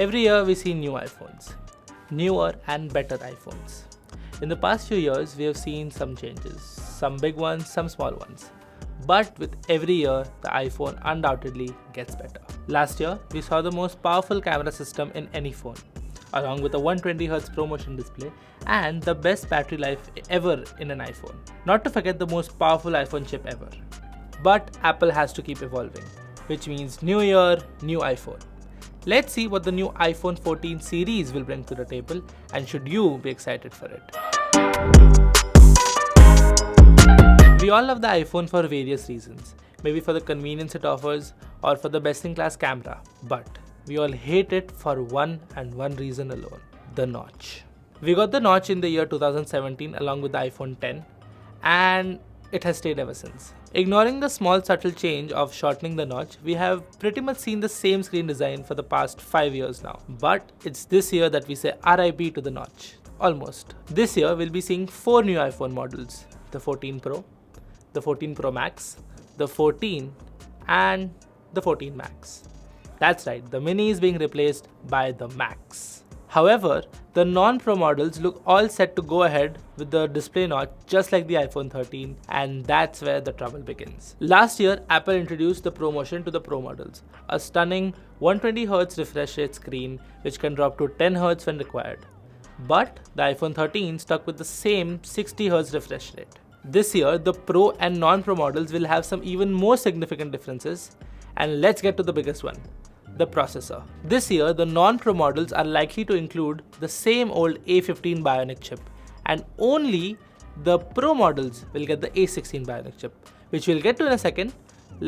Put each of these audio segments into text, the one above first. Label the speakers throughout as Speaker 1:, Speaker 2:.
Speaker 1: Every year we see new iPhones, newer and better iPhones. In the past few years, we have seen some changes, some big ones, some small ones. But with every year, the iPhone undoubtedly gets better. Last year, we saw the most powerful camera system in any phone, along with a 120Hz ProMotion display and the best battery life ever in an iPhone. Not to forget the most powerful iPhone chip ever. But Apple has to keep evolving, which means new year, new iPhone. Let's see what the new iPhone 14 series will bring to the table, and should you be excited for it? We all love the iPhone for various reasons, maybe for the convenience it offers or for the best-in-class camera, but we all hate it for one reason alone: the notch. We got the notch in the year 2017 along with the iPhone 10, and it has stayed ever since. Ignoring the small subtle change of shortening the notch, we have pretty much seen the same screen design for the past 5 years now. But it's this year that we say RIP to the notch. Almost. This year we'll be seeing 4 new iPhone models: the 14 Pro, the 14 Pro Max, the 14 and the 14 Max. That's right, the Mini is being replaced by the Max. However, the non-Pro models look all set to go ahead with the display notch just like the iPhone 13, and that's where the trouble begins. Last year, Apple introduced the ProMotion to the Pro models, a stunning 120Hz refresh rate screen which can drop to 10Hz when required. But the iPhone 13 stuck with the same 60Hz refresh rate. This year, the Pro and non-Pro models will have some even more significant differences, and let's get to the biggest one: the processor. This year, the non-Pro models are likely to include the same old A15 Bionic chip, and only the Pro models will get the A16 Bionic chip, which we'll get to in a second.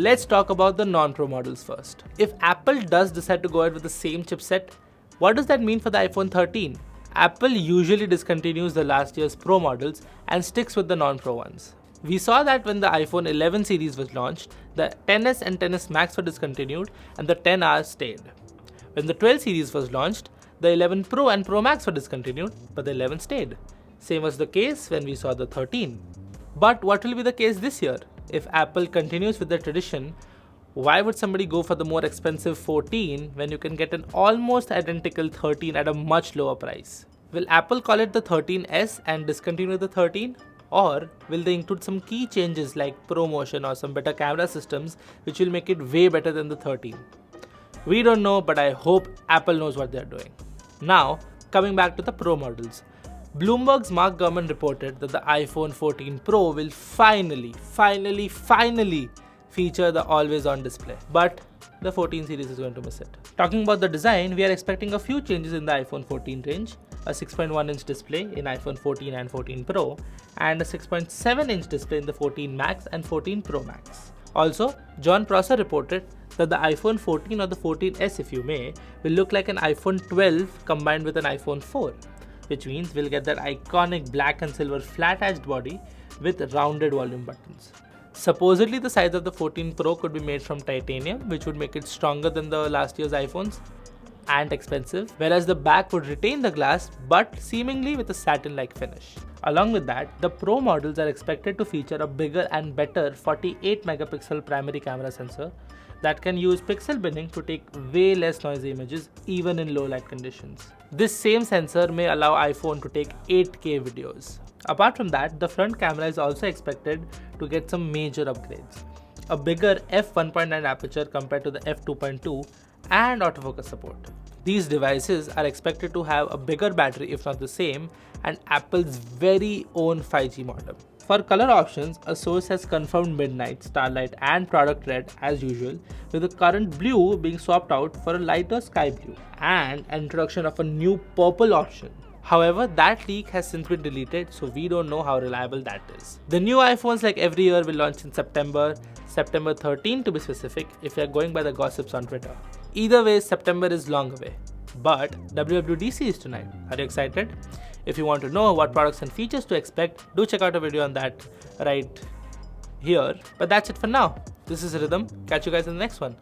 Speaker 1: Let's talk about the non-Pro models first. If Apple does decide to go ahead with the same chipset, what does that mean for the iPhone 13? Apple usually discontinues the last year's Pro models and sticks with the non-Pro ones. We saw that when the iPhone 11 series was launched, the XS and XS Max were discontinued and the XR stayed. When the 12 series was launched, the 11 Pro and Pro Max were discontinued, but the 11 stayed. Same was the case when we saw the 13. But what will be the case this year? If Apple continues with the tradition, why would somebody go for the more expensive 14 when you can get an almost identical 13 at a much lower price? Will Apple call it the 13S and discontinue the 13? Or will they include some key changes like ProMotion or some better camera systems which will make it way better than the 13? We don't know, but I hope Apple knows what they're doing. Now, coming back to the Pro models. Bloomberg's Mark Gurman reported that the iPhone 14 Pro will finally feature the always-on display. But the 14 series is going to miss it. Talking about the design, we are expecting a few changes in the iPhone 14 range. A 6.1-inch display in iPhone 14 and 14 Pro, and a 6.7-inch display in the 14 Max and 14 Pro Max. Also, John Prosser reported that the iPhone 14 or the 14S, if you may, will look like an iPhone 12 combined with an iPhone 4, which means we'll get that iconic black and silver flat-edged body with rounded volume buttons. Supposedly, the size of the 14 Pro could be made from titanium, which would make it stronger than the last year's iPhones and expensive, whereas the back would retain the glass but seemingly with a satin-like finish. Along with that, the Pro models are expected to feature a bigger and better 48 megapixel primary camera sensor that can use pixel binning to take way less noisy images even in low light conditions. This same sensor may allow iPhone to take 8K videos. Apart from that, the front camera is also expected to get some major upgrades. A bigger f1.9 aperture compared to the f2.2 and autofocus support. These devices are expected to have a bigger battery, if not the same, and Apple's very own 5G modem. For color options, a source has confirmed Midnight, Starlight and Product Red as usual, with the current blue being swapped out for a lighter sky blue and an introduction of a new purple option. However, that leak has since been deleted, so we don't know how reliable that is. The new iPhones, like every year, will launch in September 13 to be specific, if you are going by the gossips on Twitter. Either way, September is long away. But WWDC is tonight. Are you excited? If you want to know what products and features to expect, do check out a video on that right here. But that's it for now. This is Rhythm. Catch you guys in the next one.